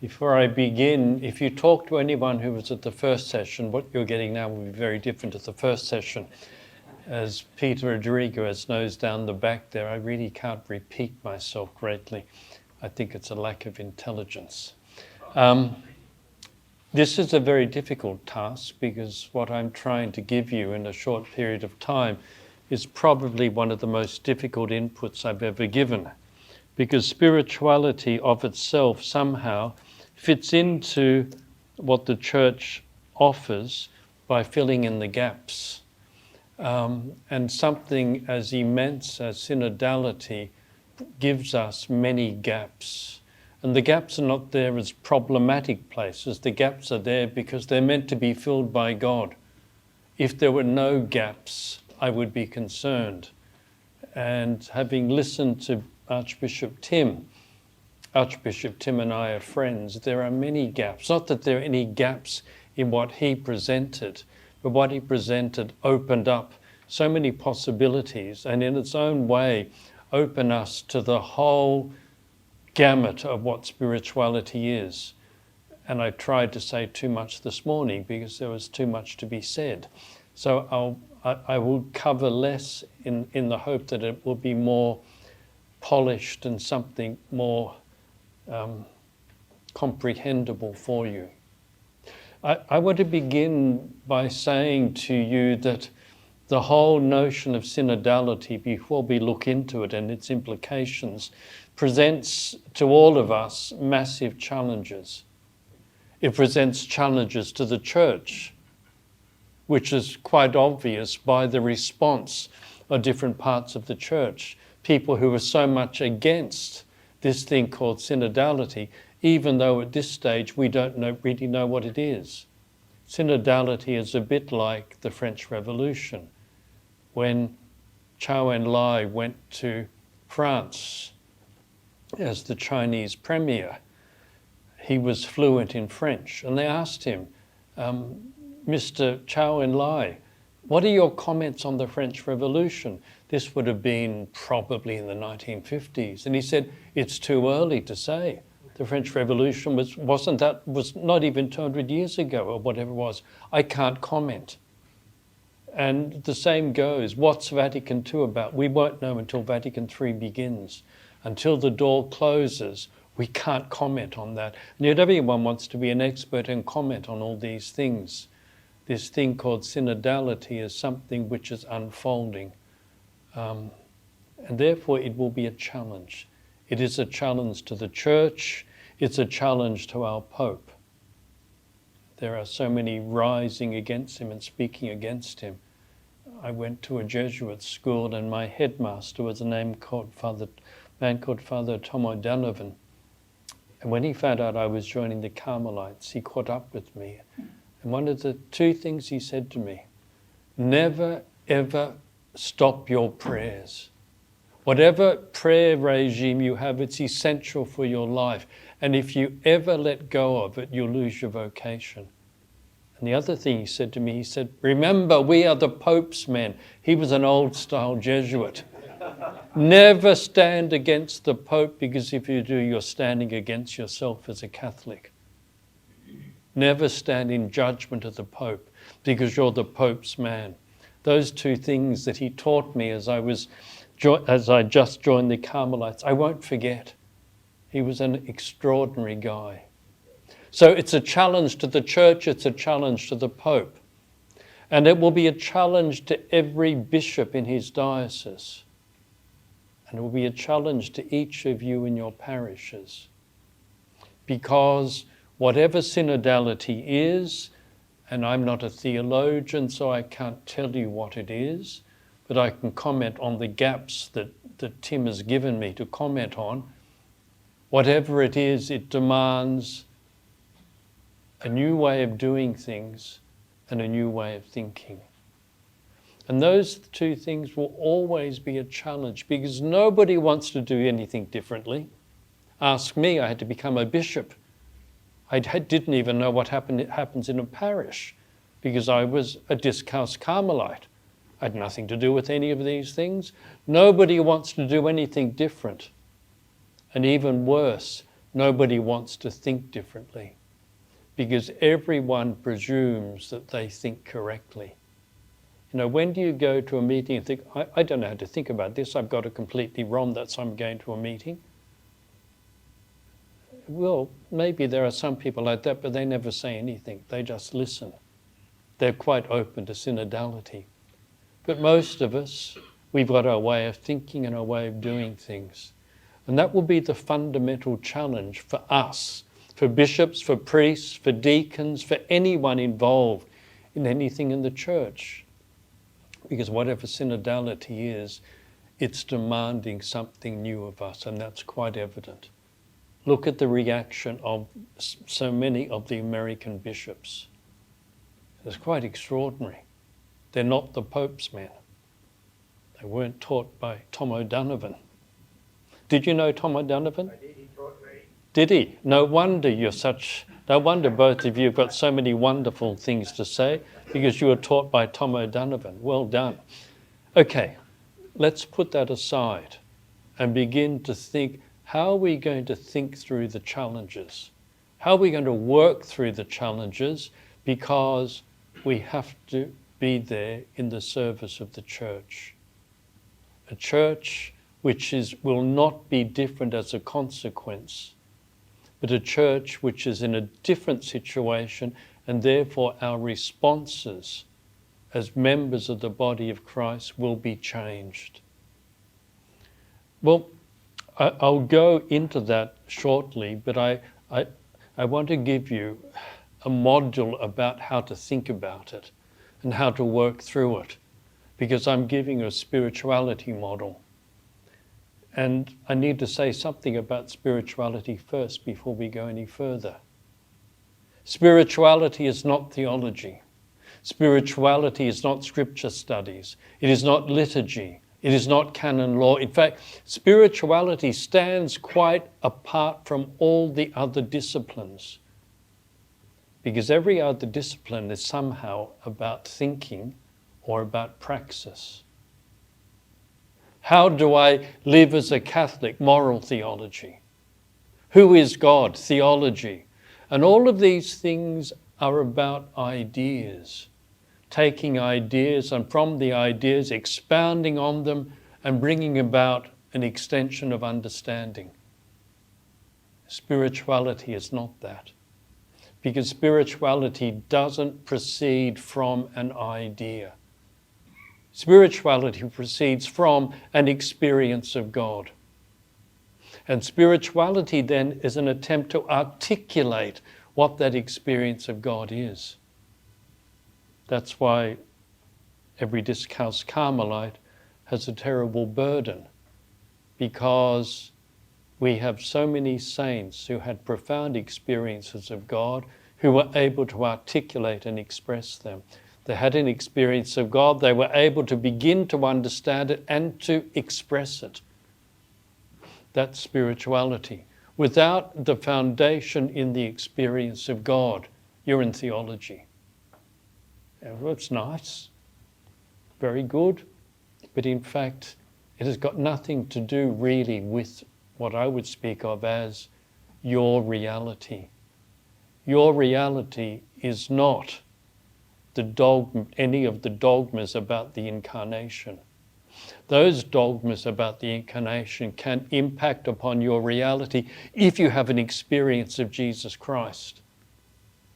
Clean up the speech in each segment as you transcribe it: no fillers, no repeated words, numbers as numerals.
Before I begin, if you talk to anyone who was at the first session, what you're getting now will be very different to the first session. As Peter Rodriguez knows down the back there, I really can't repeat myself greatly. I think it's a lack of intelligence. This is a very difficult task because what I'm trying to give you in a short period of time is probably one of the most difficult inputs I've ever given, because spirituality of itself somehow fits into what the church offers by filling in the gaps. And something as immense as synodality gives us many gaps. And the gaps are not there as problematic places. The gaps are there because they're meant to be filled by God. If there were no gaps, I would be concerned. And having listened to Archbishop Tim and I are friends. There are many gaps. Not that there are any gaps in what he presented, but what he presented opened up so many possibilities and in its own way open us to the whole gamut of what spirituality is. And I tried to say too much this morning because there was too much to be said. So I will cover less in the hope that it will be more polished and something more comprehensible for you. I want to begin by saying to you that the whole notion of synodality, before we look into it and its implications, presents to all of us massive challenges. It presents challenges to the church, which is quite obvious by the response of different parts of the church. People who are so much against this thing called synodality, even though at this stage we don't really know what it is. Synodality is a bit like the French Revolution. When Zhou Enlai went to France as the Chinese premier, he was fluent in French, and they asked him, Mr. Zhou Enlai, what are your comments on the French Revolution? This would have been probably in the 1950s. And he said, it's too early to say. The French Revolution was not even 200 years ago or whatever it was. I can't comment. And the same goes, what's Vatican II about? We won't know until Vatican III begins. Until the door closes, we can't comment on that. And yet everyone wants to be an expert and comment on all these things. This thing called synodality is something which is unfolding. And therefore it will be a challenge. It is a challenge to the church. It's a challenge to our Pope. There are so many rising against him and speaking against him. I went to a Jesuit school and my headmaster was a man called Father Tomo Donovan. And when he found out I was joining the Carmelites, he caught up with me. And one of the two things he said to me, never ever stop your prayers. Whatever prayer regime you have, it's essential for your life. And if you ever let go of it, you'll lose your vocation. And the other thing he said to me, he said, remember, we are the Pope's men. He was an old-style Jesuit. Never stand against the Pope, because if you do, you're standing against yourself as a Catholic. Never stand in judgment of the Pope, because you're the Pope's man. Those two things that he taught me as I just joined the Carmelites, I won't forget. He was an extraordinary guy. So it's a challenge to the church, it's a challenge to the Pope. And it will be a challenge to every bishop in his diocese. And it will be a challenge to each of you in your parishes. Because whatever synodality is, and I'm not a theologian, so I can't tell you what it is, but I can comment on the gaps that Tim has given me to comment on. Whatever it is, it demands a new way of doing things and a new way of thinking. And those two things will always be a challenge because nobody wants to do anything differently. Ask me, I had to become a bishop. I didn't even know what happens in a parish because I was a discalced Carmelite. I had nothing to do with any of these things. Nobody wants to do anything different. And even worse, Nobody wants to think differently because everyone presumes that they think correctly. You know, when do you go to a meeting and think, I don't know how to think about this, I've got it completely wrong, that's why I'm going to a meeting? Well, maybe there are some people like that, but they never say anything. They just listen. They're quite open to synodality. But most of us, we've got our way of thinking and our way of doing things. And that will be the fundamental challenge for us, for bishops, for priests, for deacons, for anyone involved in anything in the church. Because whatever synodality is, it's demanding something new of us, and that's quite evident. Look at the reaction of so many of the American bishops. It's quite extraordinary. They're not the Pope's men. They weren't taught by Tom O'Donovan. Did you know Tom O'Donovan? I did, he taught me. Did he? No wonder no wonder both of you have got so many wonderful things to say, because you were taught by Tom O'Donovan. Well done. Okay, let's put that aside and begin to think, how are we going to think through the challenges? How are we going to work through the challenges? Because we have to be there in the service of the church. A church which will not be different as a consequence, but a church which is in a different situation, and therefore our responses as members of the body of Christ will be changed. Well, I'll go into that shortly, but I want to give you a module about how to think about it and how to work through it, because I'm giving a spirituality model. And I need to say something about spirituality first before we go any further. Spirituality is not theology. Spirituality is not scripture studies. It is not liturgy. It is not canon law. In fact, spirituality stands quite apart from all the other disciplines, because every other discipline is somehow about thinking or about praxis. How do I live as a Catholic? Moral theology. Who is God? Theology. And all of these things are about ideas. Taking ideas and from the ideas expounding on them and bringing about an extension of understanding. Spirituality is not that. Because spirituality doesn't proceed from an idea. Spirituality proceeds from an experience of God. And spirituality then is an attempt to articulate what that experience of God is. That's why every Discalced Carmelite has a terrible burden, because we have so many saints who had profound experiences of God, who were able to articulate and express them. They had an experience of God, they were able to begin to understand it and to express it. That's spirituality. Without the foundation in the experience of God, you're in theology. Well, it's nice, very good, but in fact, it has got nothing to do really with what I would speak of as your reality. Your reality is not any of the dogmas about the incarnation. Those dogmas about the incarnation can impact upon your reality if you have an experience of Jesus Christ.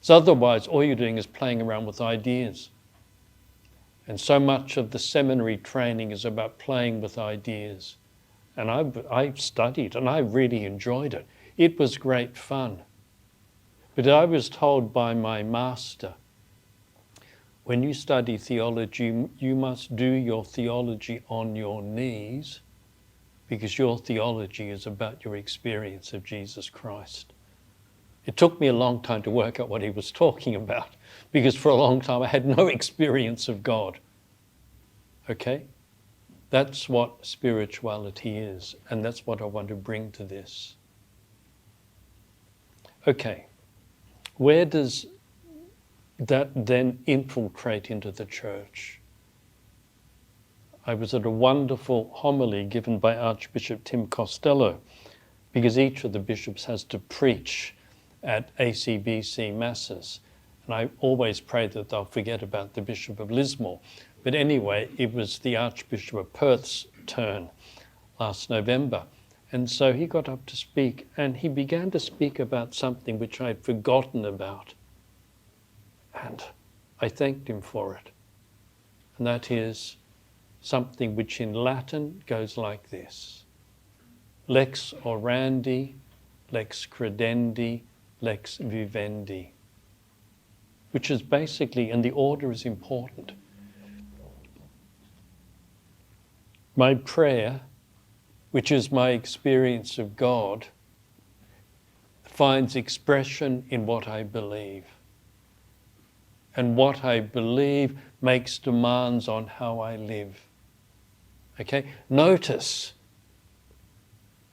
So otherwise, all you're doing is playing around with ideas. And so much of the seminary training is about playing with ideas. And I studied and I really enjoyed it. It was great fun. But I was told by my master, when you study theology, you must do your theology on your knees, because your theology is about your experience of Jesus Christ. It took me a long time to work out what he was talking about, because for a long time I had no experience of God. Okay? That's what spirituality is, and that's what I want to bring to this. Okay, where does that then infiltrate into the church? I was at a wonderful homily given by Archbishop Tim Costello because each of the bishops has to preach at ACBC masses. And I always pray that they'll forget about the Bishop of Lismore. But anyway, it was the Archbishop of Perth's turn last November. And so he got up to speak, and he began to speak about something which I'd forgotten about. And I thanked him for it. And that is something which in Latin goes like this: lex orandi, lex credendi, lex vivendi. Which is basically, and the order is important. My prayer, which is my experience of God, finds expression in what I believe. And what I believe makes demands on how I live. Okay? Notice,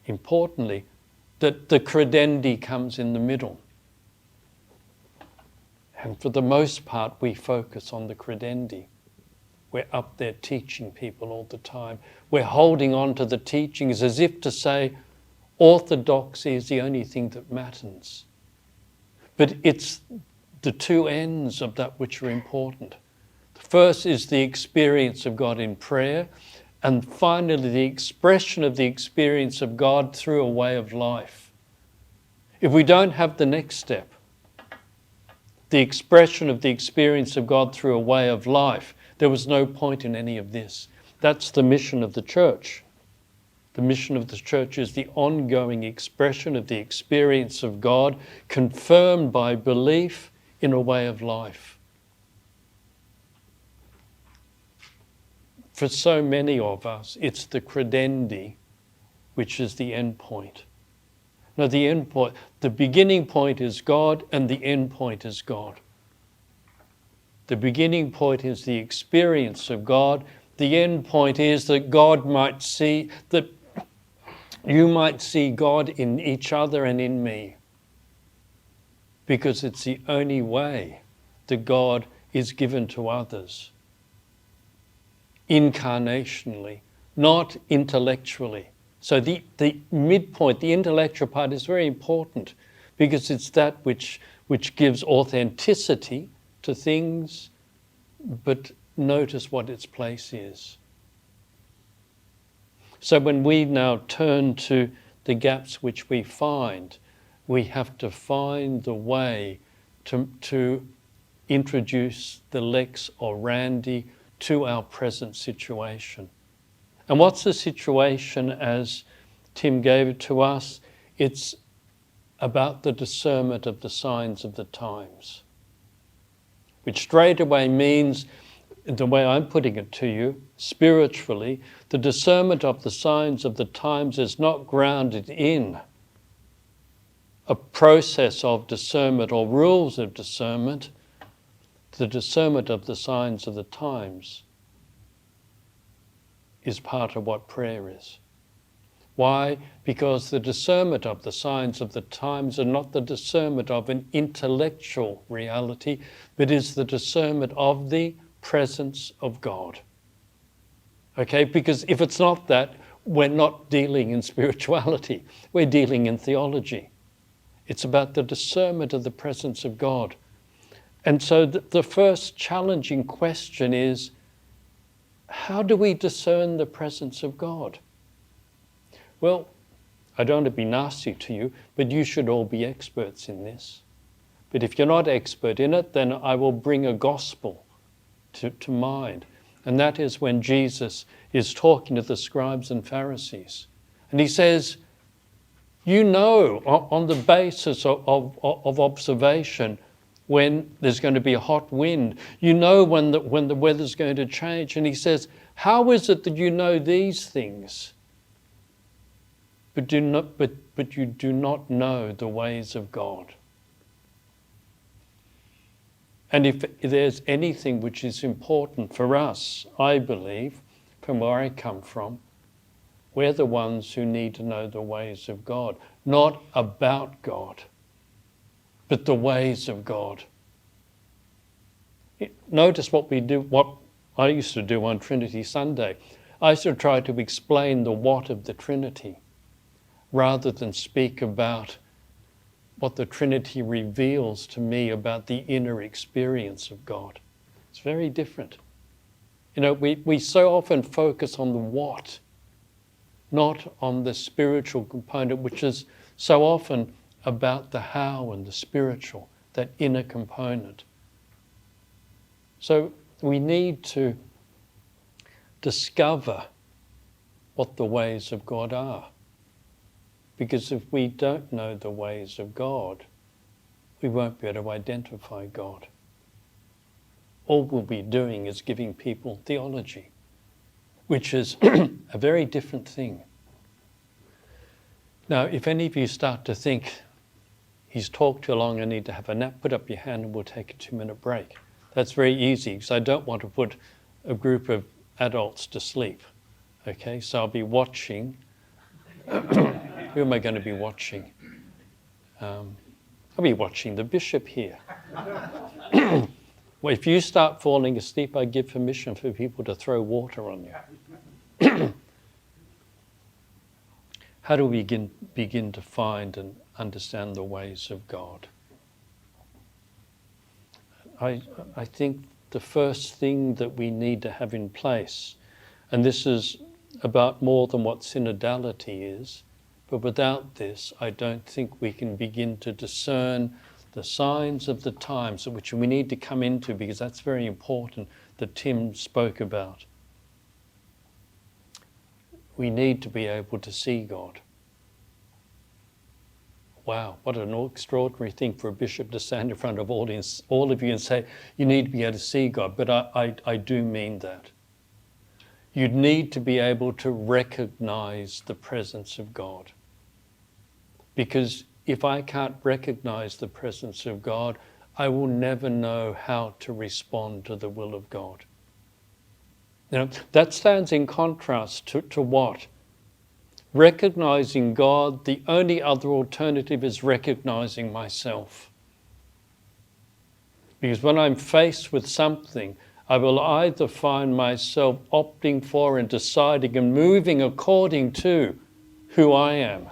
importantly, that the credendi comes in the middle. And for the most part, we focus on the credendi. We're up there teaching people all the time. We're holding on to the teachings as if to say, orthodoxy is the only thing that matters. But it's the two ends of that which are important. The first is the experience of God in prayer, and finally the expression of the experience of God through a way of life. If we don't have the next step, the expression of the experience of God through a way of life, there was no point in any of this. That's the mission of the church. The mission of the church is the ongoing expression of the experience of God, confirmed by belief in a way of life. For so many of us, it's the credendi which is the end point. Now, the end point, the beginning point is God, and the end point is God. The beginning point is the experience of God. The end point is that God might see, that you might see God in each other and in me. Because it's the only way that God is given to others. Incarnationally, not intellectually. So the midpoint, the intellectual part is very important because it's that which gives authenticity to things, but notice what its place is. So when we now turn to the gaps which we find, we have to find the way to introduce the lex orandi to our present situation. And what's the situation as Tim gave it to us? It's about the discernment of the signs of the times, which straight away means, the way I'm putting it to you, spiritually, the discernment of the signs of the times is not grounded in a process of discernment or rules of discernment. The discernment of the signs of the times is part of what prayer is. Why? Because the discernment of the signs of the times are not the discernment of an intellectual reality, but is the discernment of the presence of God. Okay? Because if it's not that, we're not dealing in spirituality. We're dealing in theology. It's about the discernment of the presence of God. And so the first challenging question is, how do we discern the presence of God? Well, I don't want to be nasty to you, but you should all be experts in this. But if you're not expert in it, then I will bring a gospel to mind. And that is when Jesus is talking to the scribes and Pharisees. And he says, you know, on the basis of observation, when there's going to be a hot wind, you know when the weather's going to change. And he says, how is it that you know these things, but you do not know the ways of God? And if there's anything which is important for us, I believe, from where I come from, we're the ones who need to know the ways of God, not about God, but the ways of God. Notice what we do, what I used to do on Trinity Sunday. I used to try to explain the what of the Trinity. rather than speak about what the Trinity reveals to me about the inner experience of God. It's very different. You know, we so often focus on the what, not on the spiritual component, which is so often about the how and the spiritual, that inner component. So we need to discover what the ways of God are. Because if we don't know the ways of God, we won't be able to identify God. All we'll be doing is giving people theology, which is a very different thing. Now, if any of you start to think, he's talked too long, I need to have a nap, put up your hand and we'll take a 2-minute break. That's very easy, because I don't want to put a group of adults to sleep. Okay, so I'll be watching. Who am I going to be watching? I'll be watching the bishop here. Well, if you start falling asleep, I give permission for people to throw water on you. How do we begin to find and understand the ways of God? I think the first thing that we need to have in place, and this is about more than what synodality is, but without this, I don't think we can begin to discern the signs of the times, which we need to come into, because that's very important, that Tim spoke about. We need to be able to see God. Wow, what an extraordinary thing for a bishop to stand in front of all of you and say, you need to be able to see God. But I do mean that. You need to be able to recognize the presence of God. Because if I can't recognize the presence of God, I will never know how to respond to the will of God. You know, that stands in contrast to what? Recognizing God, the only other alternative is recognizing myself. Because when I'm faced with something, I will either find myself opting for and deciding and moving according to who I am.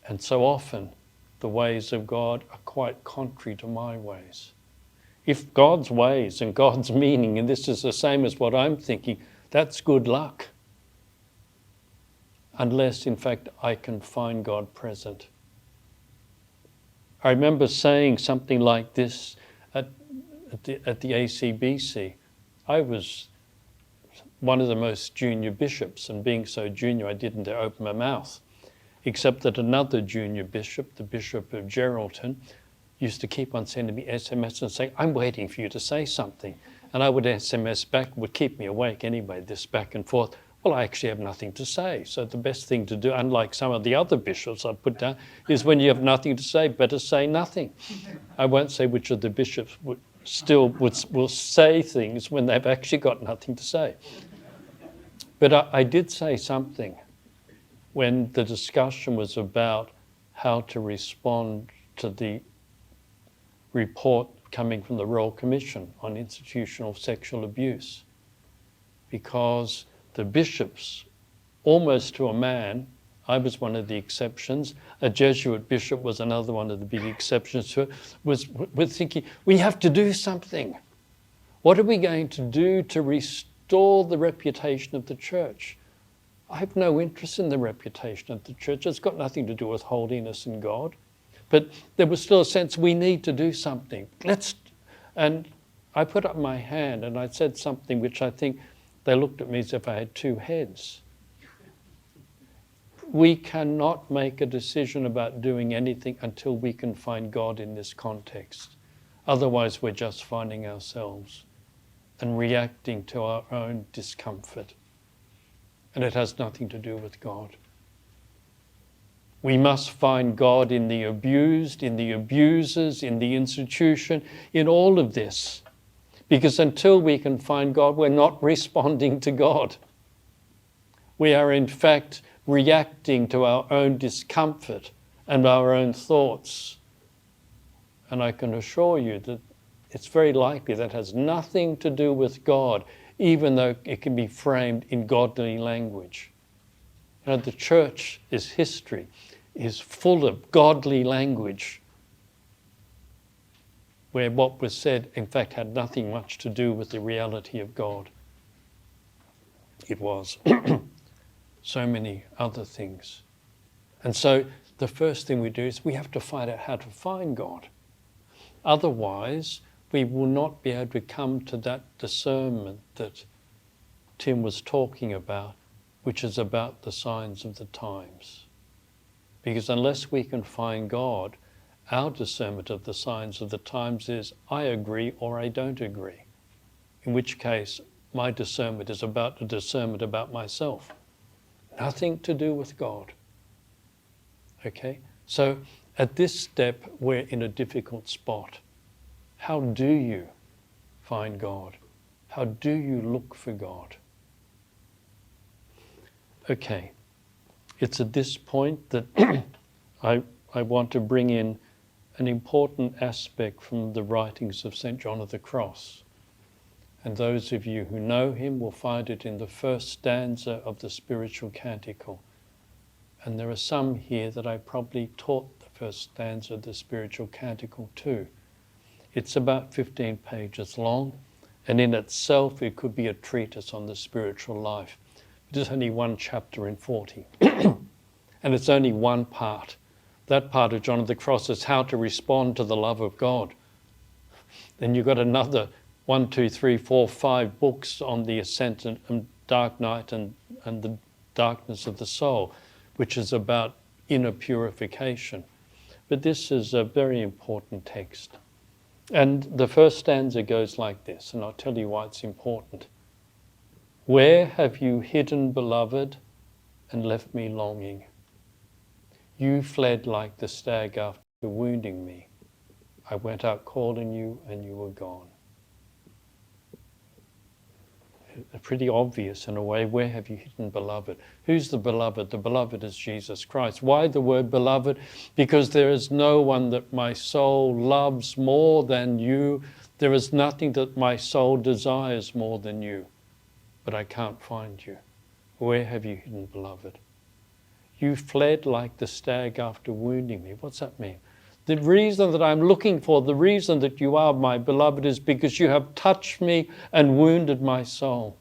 And so often, the ways of God are quite contrary to my ways. If God's ways and God's meaning, and this is the same as what I'm thinking, that's good luck. Unless, in fact, I can find God present. I remember saying something like this at the ACBC. I was one of the most junior bishops, and being so junior, I didn't dare open my mouth. Except that another junior bishop, the Bishop of Geraldton, used to keep on sending me SMS and saying, I'm waiting for you to say something. And I would SMS back, would keep me awake anyway, this back and forth. Well, I actually have nothing to say. So the best thing to do, unlike some of the other bishops I put down, is when you have nothing to say, better say nothing. I won't say which of the bishops will say things when they've actually got nothing to say. But I did say something when the discussion was about how to respond to the report coming from the Royal Commission on institutional sexual abuse. Because the bishops, almost to a man, I was one of the exceptions, a Jesuit bishop was another one of the big exceptions to it, was thinking, we have to do something. What are we going to do to restore the reputation of the church? I have no interest in the reputation of the church. It's got nothing to do with holiness and God. But there was still a sense we need to do something. And I put up my hand and I said something which I think they looked at me as if I had two heads. We cannot make a decision about doing anything until we can find God in this context. Otherwise, we're just finding ourselves and reacting to our own discomfort. And it has nothing to do with God. We must find God in the abused, in the abusers, in the institution, in all of this. Because until we can find God, we're not responding to God. We are in fact reacting to our own discomfort and our own thoughts. And I can assure you that it's very likely that has nothing to do with God, even though it can be framed in godly language. The church's history is full of godly language where what was said, in fact, had nothing much to do with the reality of God. It was so many other things. And so the first thing we do is we have to find out how to find God. Otherwise, we will not be able to come to that discernment that Tim was talking about, which is about the signs of the times. Because unless we can find God, our discernment of the signs of the times is, I agree or I don't agree. In which case, my discernment is about a discernment about myself. Nothing to do with God. Okay? So at this step, we're in a difficult spot. How do you find God? How do you look for God? Okay. It's at this point that I want to bring in an important aspect from the writings of St. John of the Cross. And those of you who know him will find it in the first stanza of the spiritual canticle. And there are some here that I probably taught the first stanza of the spiritual canticle to. It's about 15 pages long, and in itself it could be a treatise on the spiritual life. It is only one chapter in 40. And it's only one part. That part of John of the Cross is how to respond to the love of God. Then you've got another 1, 2, 3, 4, 5 books on the ascent and dark night and the darkness of the soul, which is about inner purification. But this is a very important text. And the first stanza goes like this, and I'll tell you why it's important. Where have you hidden, beloved, and left me longing? You fled like the stag after wounding me. I went out calling you, and you were gone. Pretty obvious in a way. Where have you hidden, beloved? Who's the beloved? The beloved is Jesus Christ. Why the word beloved? Because there is no one that my soul loves more than you. There is nothing that my soul desires more than you. But I can't find you. Where have you hidden, beloved? You fled like the stag after wounding me. What's that mean? The reason that I'm looking for, the reason that you are my beloved is because you have touched me and wounded my soul.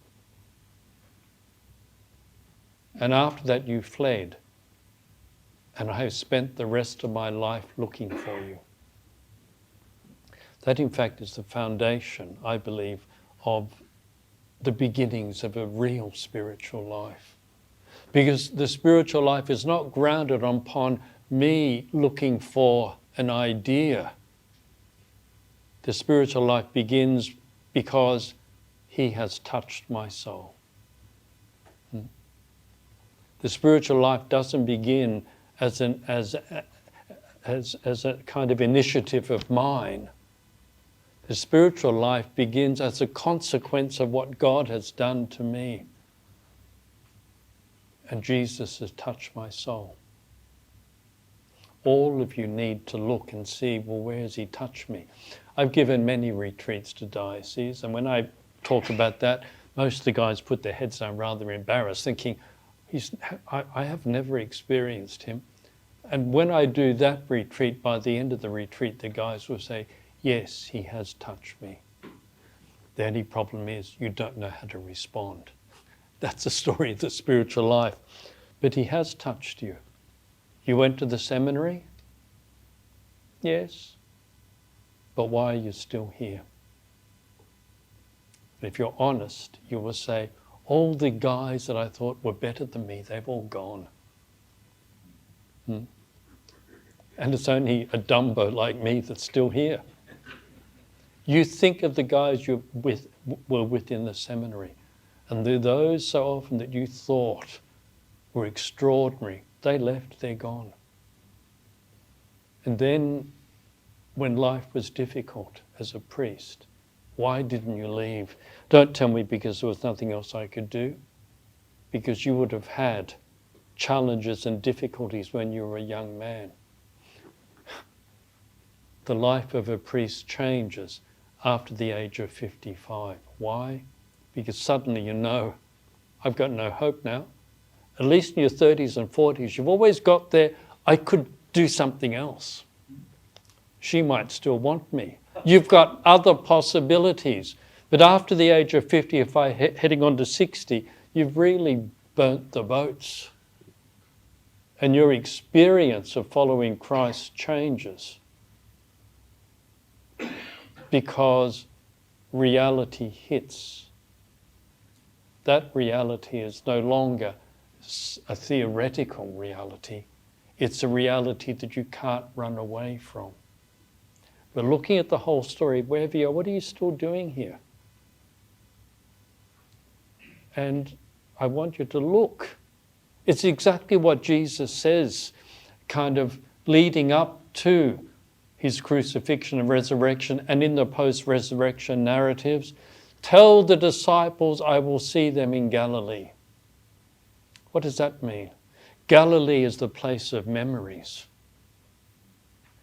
And after that you fled. And I have spent the rest of my life looking for you. That in fact is the foundation, I believe, of the beginnings of a real spiritual life. Because the spiritual life is not grounded upon me looking for an idea. The spiritual life begins because he has touched my soul. The spiritual life doesn't begin as a kind of initiative of mine. The spiritual life begins as a consequence of what God has done to me. And Jesus has touched my soul. All of you need to look and see, well, where has he touched me? I've given many retreats to dioceses, and when I talk about that, most of the guys put their heads down rather embarrassed, thinking, I have never experienced him. And when I do that retreat, by the end of the retreat, the guys will say, yes, he has touched me. The only problem is you don't know how to respond. That's the story of the spiritual life. But he has touched you. You went to the seminary? Yes. But why are you still here? And if you're honest, you will say, all the guys that I thought were better than me, they've all gone. And it's only a dumbo like me that's still here. You think of the guys you were with in the seminary, and they're those so often that you thought were extraordinary. They left, they're gone. And then when life was difficult as a priest, why didn't you leave? Don't tell me because there was nothing else I could do. Because you would have had challenges and difficulties when you were a young man. The life of a priest changes after the age of 55. Why? Because suddenly you know, I've got no hope now. at least in your 30s and 40s, you've always got there, I could do something else. She might still want me. You've got other possibilities. But after the age of 50, if I heading on to 60, you've really burnt the boats. And your experience of following Christ changes. Because reality hits. That reality is no longer a theoretical reality. It's a reality that you can't run away from. But looking at the whole story, wherever you are, what are you still doing here? And I want you to look. It's exactly what Jesus says, kind of leading up to his crucifixion and resurrection, and in the post-resurrection narratives. Tell the disciples I will see them in Galilee. What does that mean? Galilee is the place of memories.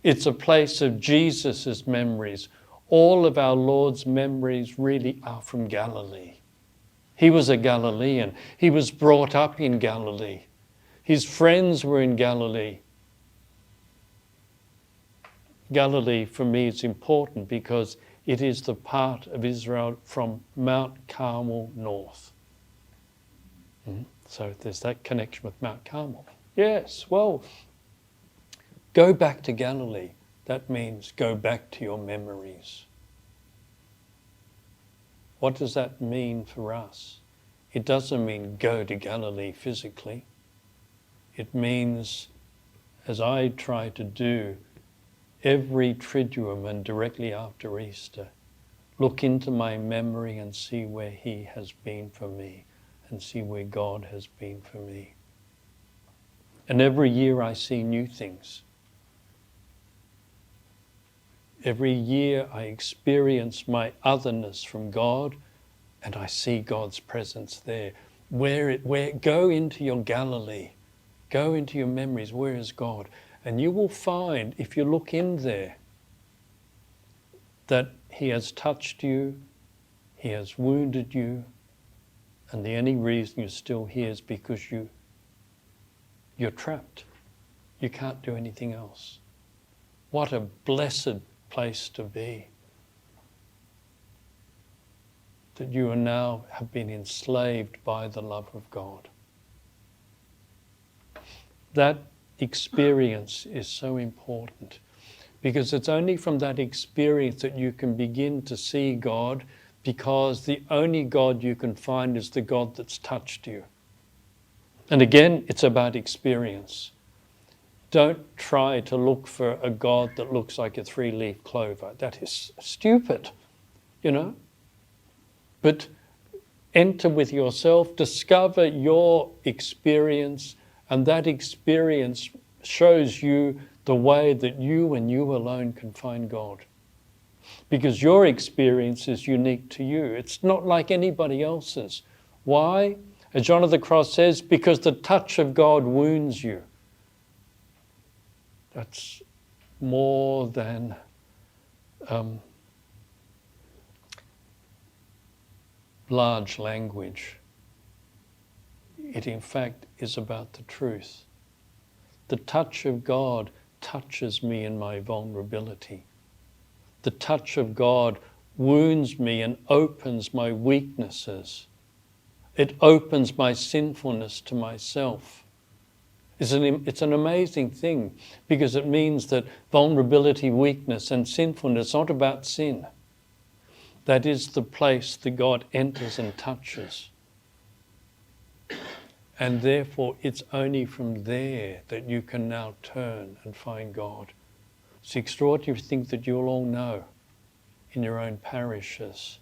It's a place of Jesus' memories. All of our Lord's memories really are from Galilee. He was a Galilean. He was brought up in Galilee. His friends were in Galilee. Galilee for me is important because it is the part of Israel from Mount Carmel north. So there's that connection with Mount Carmel. Yes, well, go back to Galilee. That means go back to your memories. What does that mean for us? It doesn't mean go to Galilee physically. It means, as I try to do every Triduum and directly after Easter, look into my memory and see where he has been for me and see where God has been for me. And every year I see new things. Every year I experience my otherness from God and I see God's presence there. Go into your Galilee. Go into your memories. Where is God? And you will find, if you look in there, that he has touched you, he has wounded you, and the only reason you're still here is because you're trapped. You can't do anything else. What a blessed place to be. That you are now have been enslaved by the love of God. That experience is so important because it's only from that experience that you can begin to see God, because the only God you can find is the God that's touched you. And again, it's about experience. Don't try to look for a God that looks like a three-leaf clover. That is stupid, But enter with yourself, discover your experience, and that experience shows you the way that you and you alone can find God. Because your experience is unique to you. It's not like anybody else's. Why? As John of the Cross says, because the touch of God wounds you. That's more than large language. It in fact is about the truth. The touch of God touches me in my vulnerability. The touch of God wounds me and opens my weaknesses. It opens my sinfulness to myself. It's an amazing thing, because it means that vulnerability, weakness and sinfulness is not about sin. That is the place that God enters and touches. And therefore it's only from there that you can now turn and find God. It's extraordinary to think that you'll all know in your own parishes.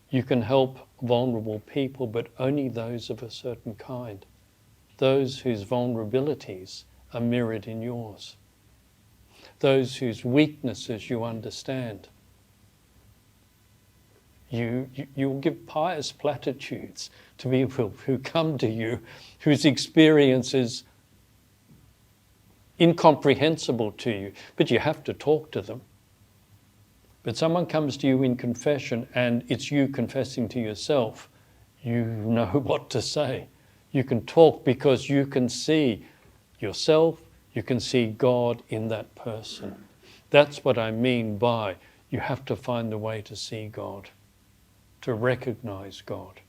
You can help vulnerable people, but only those of a certain kind. Those whose vulnerabilities are mirrored in yours. Those whose weaknesses you understand. You'll give pious platitudes to people who come to you, whose experience is incomprehensible to you, but you have to talk to them. But someone comes to you in confession and it's you confessing to yourself, you know what to say. You can talk because you can see yourself, you can see God in that person. That's what I mean by you have to find the way to see God, to recognize God.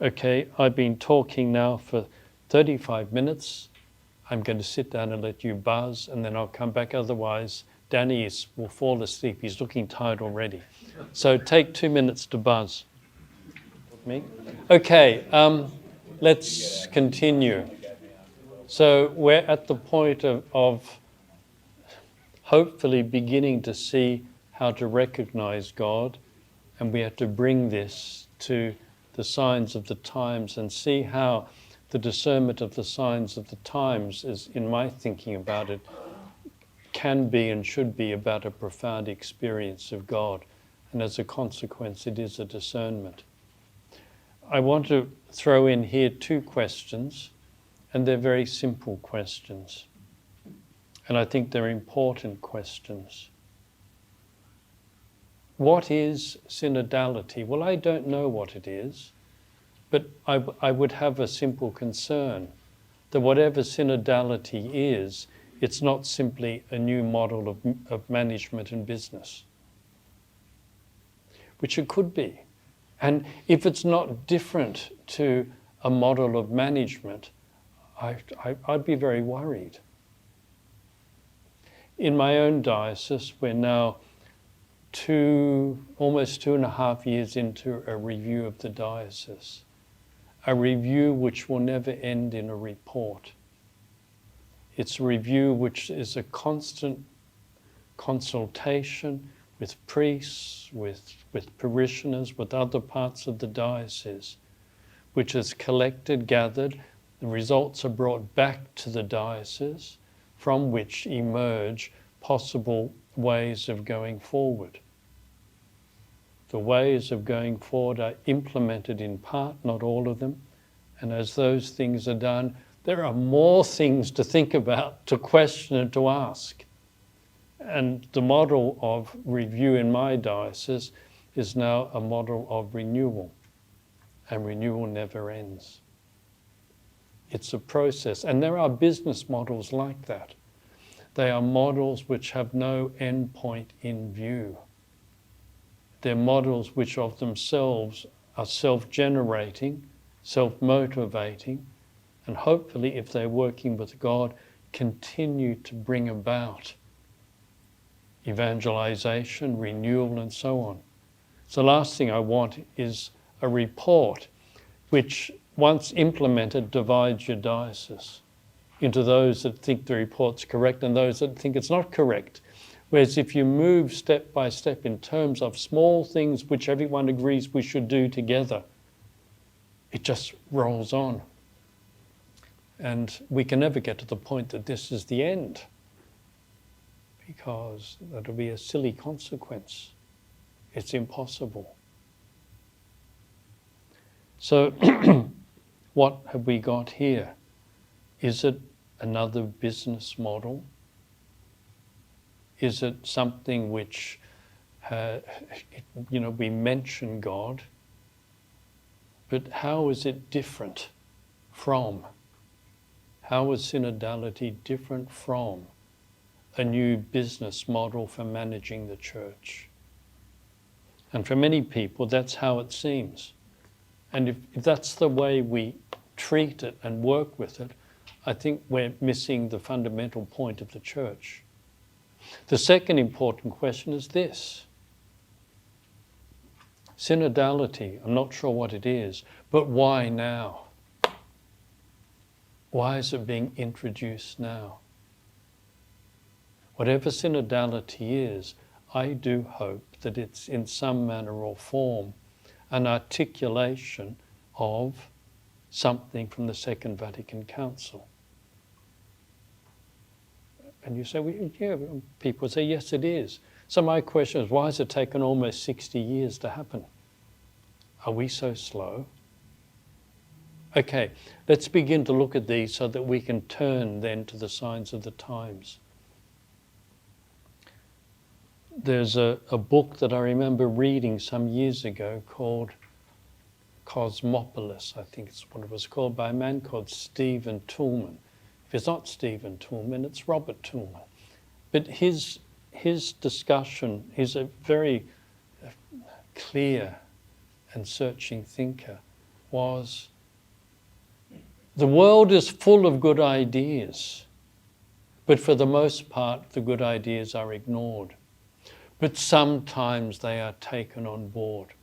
Okay, I've been talking now for 35 minutes. I'm going to sit down and let you buzz, and then I'll come back. Otherwise, Danny will fall asleep. He's looking tired already. So take 2 minutes to buzz. Me? Okay, let's continue. So we're at the point of hopefully beginning to see how to recognize God, and we have to bring this to the signs of the times and see how the discernment of the signs of the times is, in my thinking about it, can be and should be about a profound experience of God. And as a consequence, it is a discernment. I want to throw in here 2 questions, and they're very simple questions. And I think they're important questions. What is synodality? Well, I don't know what it is, but I would have a simple concern that whatever synodality is, it's not simply a new model of management and business, which it could be. And if it's not different to a model of management, I'd be very worried. In my own diocese, we're now almost 2.5 years into a review of the diocese, a review which will never end in a report. It's a review which is a constant consultation with priests, with parishioners, with other parts of the diocese, which is collected, gathered. The results are brought back to the diocese, from which emerge possible ways of going forward. The ways of going forward are implemented in part, not all of them, and as those things are done, there are more things to think about, to question and to ask. And the model of review in my diocese is now a model of renewal, and renewal never ends. It's a process, and there are business models like that. They are models which have no end point in view. They're models which of themselves are self-generating, self-motivating, and hopefully, if they're working with God, continue to bring about evangelization, renewal, and so on. So the last thing I want is a report which, once implemented, divides your diocese into those that think the report's correct and those that think it's not correct. Whereas if you move step by step in terms of small things which everyone agrees we should do together, it just rolls on. And we can never get to the point that this is the end, because that'll be a silly consequence. It's impossible. So what have we got here? Is it another business model? Is it something which, we mention God, but how is it different from? How is synodality different from a new business model for managing the church? And for many people, that's how it seems. And if that's the way we treat it and work with it, I think we're missing the fundamental point of the church. The second important question is this. Synodality, I'm not sure what it is, but why now? Why is it being introduced now? Whatever synodality is, I do hope that it's in some manner or form an articulation of something from the Second Vatican Council. And you say, well, yeah, people say, yes, it is. So my question is, why has it taken almost 60 years to happen? Are we so slow? Okay, let's begin to look at these so that we can turn then to the signs of the times. There's a book that I remember reading some years ago called Cosmopolis, I think it's what it was called, by a man called Stephen Toulmin. If it's not Stephen Toulmin, it's Robert Toulmin. But his discussion, he's a very clear and searching thinker, was the world is full of good ideas, but for the most part, the good ideas are ignored. But sometimes they are taken on board.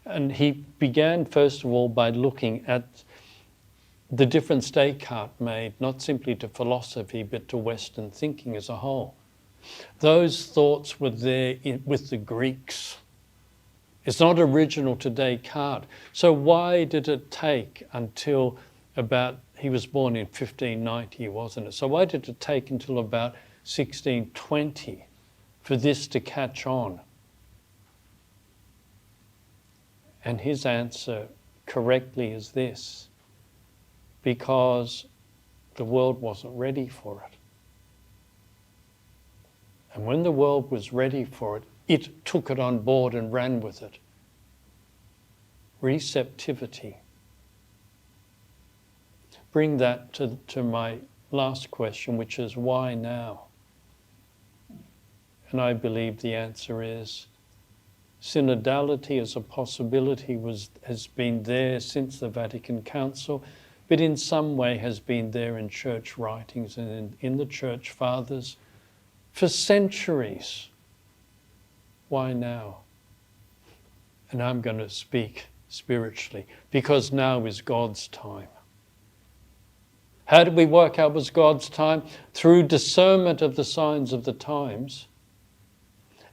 And he began, first of all, by looking at the difference Descartes made, not simply to philosophy, but to Western thinking as a whole. Those thoughts were there with the Greeks. It's not original to Descartes. So why did it take until about, he was born in 1590, wasn't it? So why did it take until about 1620 for this to catch on? And his answer correctly is this: because the world wasn't ready for it. And when the world was ready for it, it took it on board and ran with it. Receptivity. Bring that to my last question, which is why now? And I believe the answer is synodality as a possibility has been there since the Vatican Council, but in some way has been there in church writings and in the church fathers for centuries. Why now? And I'm going to speak spiritually, because now is God's time. How do we work out was God's time? Through discernment of the signs of the times.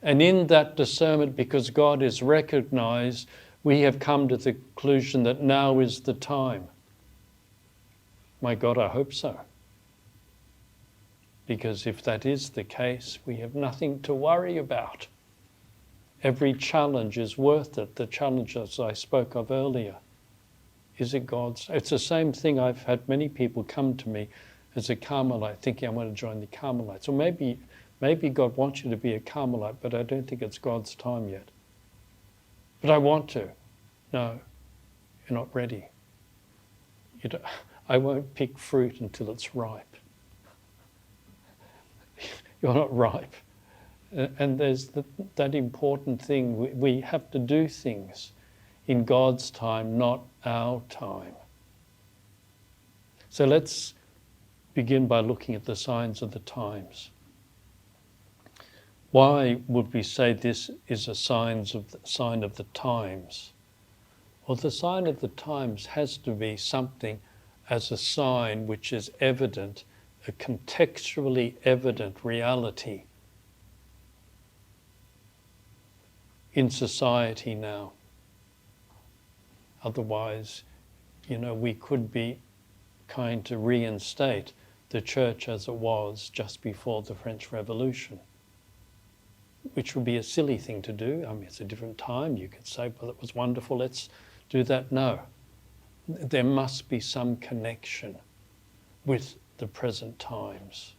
And in that discernment, because God is recognized, we have come to the conclusion that now is the time. My God, I hope so. Because if that is the case, we have nothing to worry about. Every challenge is worth it. The challenges I spoke of earlier. Is it God's? It's the same thing. I've had many people come to me as a Carmelite thinking I want to join the Carmelites. Or maybe God wants you to be a Carmelite, but I don't think it's God's time yet. But I want to. No, you're not ready. I won't pick fruit until it's ripe. You're not ripe. And there's that important thing. We have to do things in God's time, not our time. So let's begin by looking at the signs of the times. Why would we say this is a sign of the times? Well, the sign of the times has to be something as a sign which is evident, a contextually evident reality in society now. Otherwise, we could be kind to reinstate the church as it was just before the French Revolution, which would be a silly thing to do. I mean, it's a different time. You could say, well, it was wonderful, let's do that. No. There must be some connection with the present times.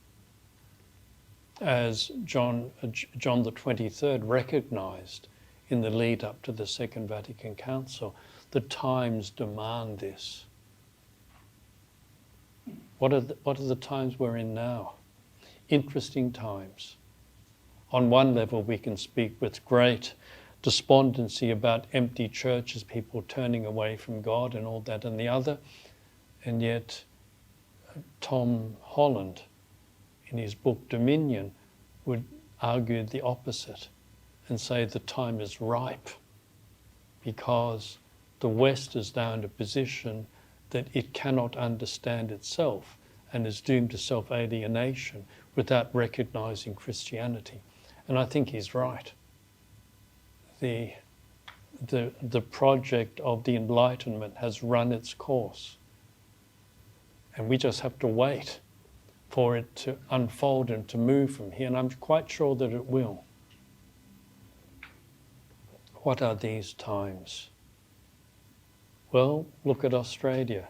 As John the 23rd recognized in the lead up to the Second Vatican Council, the times demand this. What are the times we're in now? Interesting times. On one level, we can speak with great despondency about empty churches, people turning away from God and all that, and the other. And yet, Tom Holland, in his book Dominion, would argue the opposite and say the time is ripe because the West is now in a position that it cannot understand itself and is doomed to self-alienation without recognizing Christianity. And I think he's right. The project of the Enlightenment has run its course. And we just have to wait for it to unfold and to move from here. And I'm quite sure that it will. What are these times? Well, look at Australia.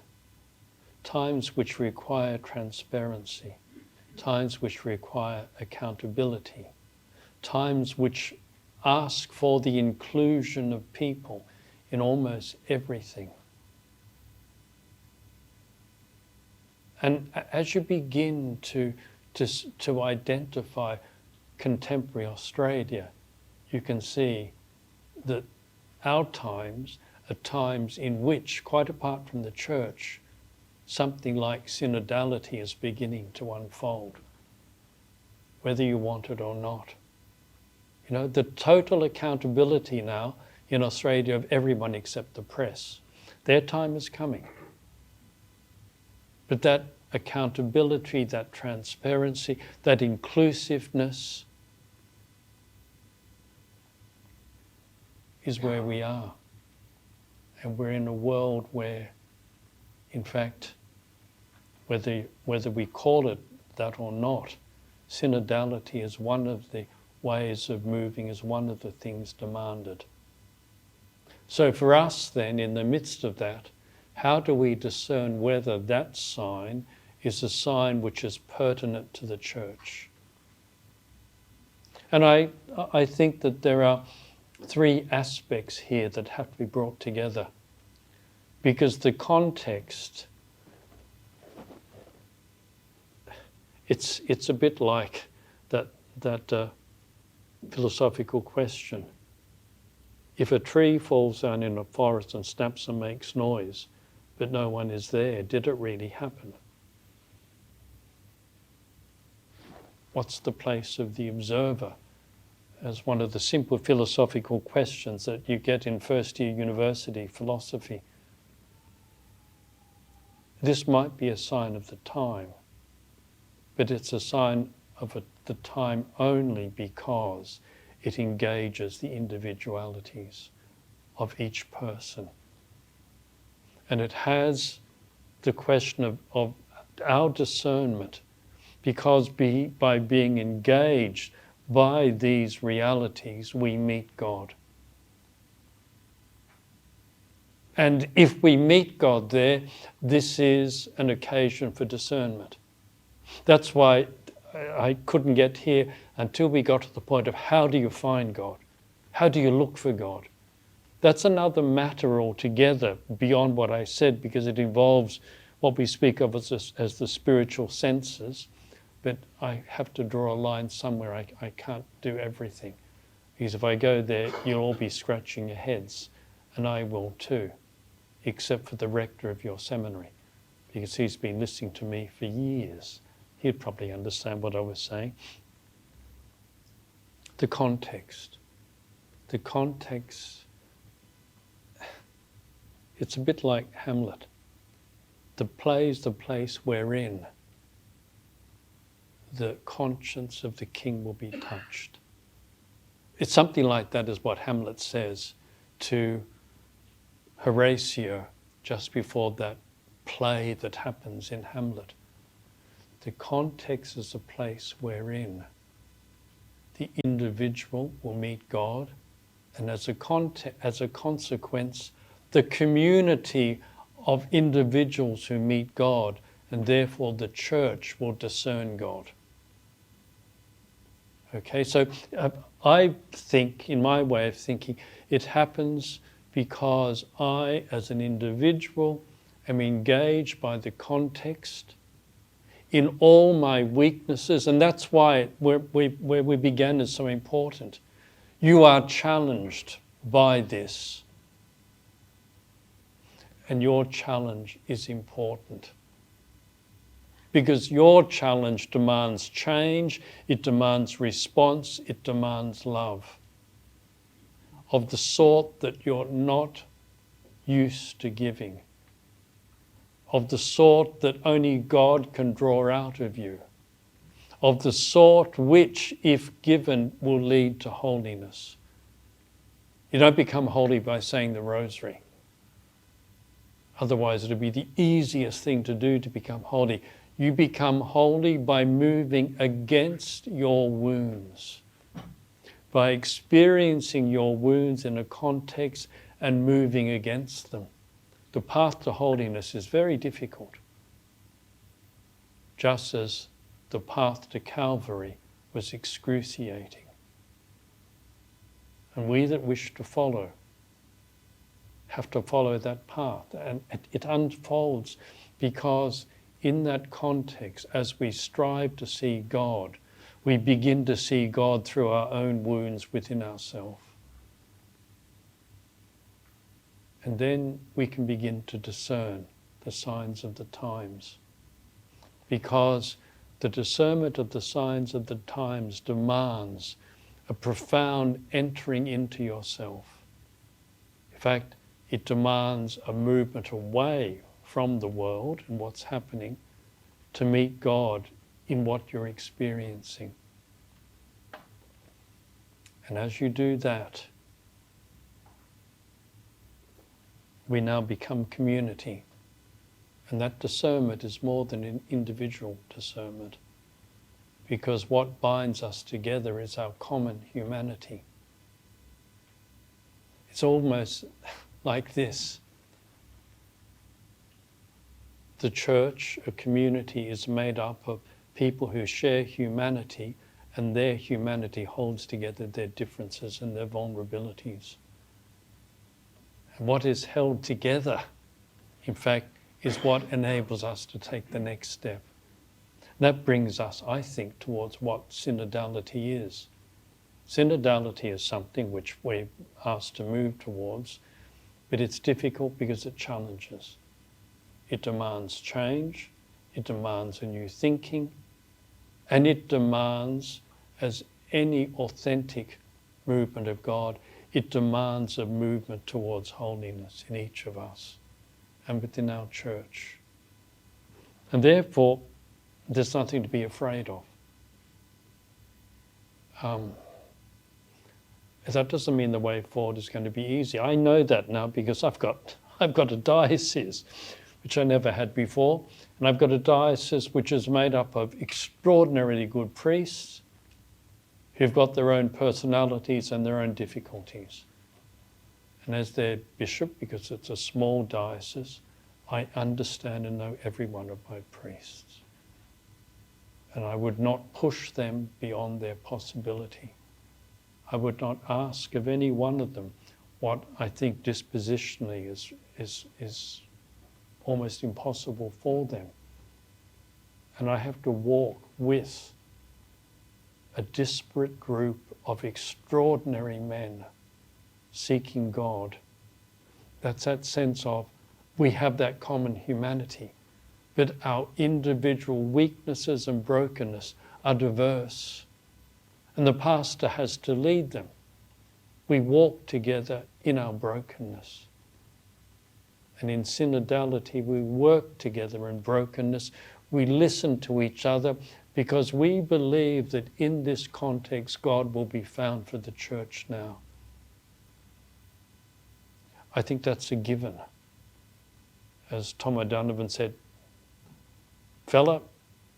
Times which require transparency. Times which require accountability. Times which ask for the inclusion of people in almost everything. And as you begin to identify contemporary Australia, you can see that our times are times in which, quite apart from the church, something like synodality is beginning to unfold, whether you want it or not. You know, the total accountability now in Australia of everyone except the press. Their time is coming. But that accountability, that transparency, that inclusiveness is where we are. And we're in a world where, in fact, whether we call it that or not, synodality is one of the ways of moving, is one of the things demanded. So for us then, in the midst of that, how do we discern whether that sign is a sign which is pertinent to the church? And I think that there are three aspects here that have to be brought together, because the context, it's a bit like that philosophical question. If a tree falls down in a forest and snaps and makes noise, but no one is there, did it really happen? What's the place of the observer? As one of the simple philosophical questions that you get in first year university philosophy. This might be a sign of the time, but it's a sign of the time only because it engages the individualities of each person. And it has the question of our discernment, because by being engaged by these realities, we meet God. And if we meet God there, this is an occasion for discernment. That's why I couldn't get here until we got to the point of how do you find God? How do you look for God? That's another matter altogether beyond what I said, because it involves what we speak of as the spiritual senses. But I have to draw a line somewhere. I can't do everything. Because if I go there, you'll all be scratching your heads, and I will too, except for the rector of your seminary, because he's been listening to me for years. He'd probably understand what I was saying. The context. The context, it's a bit like Hamlet. The play is the place wherein the conscience of the king will be touched. It's something like that is what Hamlet says to Horatio just before that play that happens in Hamlet. The context is a place wherein the individual will meet God, and as a consequence, the community of individuals who meet God, and therefore the church will discern God. Okay, so I think, in my way of thinking, it happens because I, as an individual, am engaged by the context in all my weaknesses, and that's why where we began is so important. You are challenged by this, and your challenge is important. Because your challenge demands change, it demands response, it demands love. Of the sort that you're not used to giving. Of the sort that only God can draw out of you. Of the sort which, if given, will lead to holiness. You don't become holy by saying the rosary. Otherwise it'll be the easiest thing to do to become holy. You become holy by moving against your wounds, by experiencing your wounds in a context and moving against them. The path to holiness is very difficult, just as the path to Calvary was excruciating. And we that wish to follow have to follow that path. And it unfolds because in that context, as we strive to see God, we begin to see God through our own wounds within ourselves. And then we can begin to discern the signs of the times. Because the discernment of the signs of the times demands a profound entering into yourself. In fact, it demands a movement away from the world and what's happening to meet God in what you're experiencing. And as you do that, we now become community. And that discernment is more than an individual discernment, because what binds us together is our common humanity. It's almost like this. The church, a community, is made up of people who share humanity, and their humanity holds together their differences and their vulnerabilities. And what is held together, in fact, is what enables us to take the next step. That brings us, I think, towards what synodality is. Synodality is something which we're asked to move towards, but it's difficult because it challenges. It demands change, it demands a new thinking, and it demands, as any authentic movement of God, it demands a movement towards holiness in each of us and within our church. And therefore, there's nothing to be afraid of. That doesn't mean the way forward is going to be easy. I know that now because I've got a diocese, which I never had before, and I've got a diocese which is made up of extraordinarily good priests who've got their own personalities and their own difficulties. And as their bishop, because it's a small diocese, I understand and know every one of my priests. And I would not push them beyond their possibility. I would not ask of any one of them what I think dispositionally is almost impossible for them. And I have to walk with a disparate group of extraordinary men seeking God. That's that sense of we have that common humanity, but our individual weaknesses and brokenness are diverse. And the pastor has to lead them. We walk together in our brokenness. And in synodality, we work together in brokenness. We listen to each other because we believe that in this context, God will be found for the church now. I think that's a given. As Tom O'Donovan said, "Fella,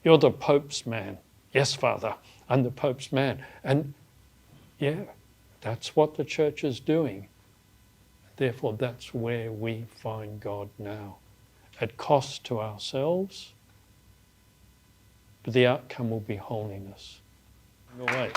you're the Pope's man." "Yes, Father, I'm the Pope's man." And yeah, that's what the church is doing. Therefore, that's where we find God now, at cost to ourselves, but the outcome will be holiness. Go away.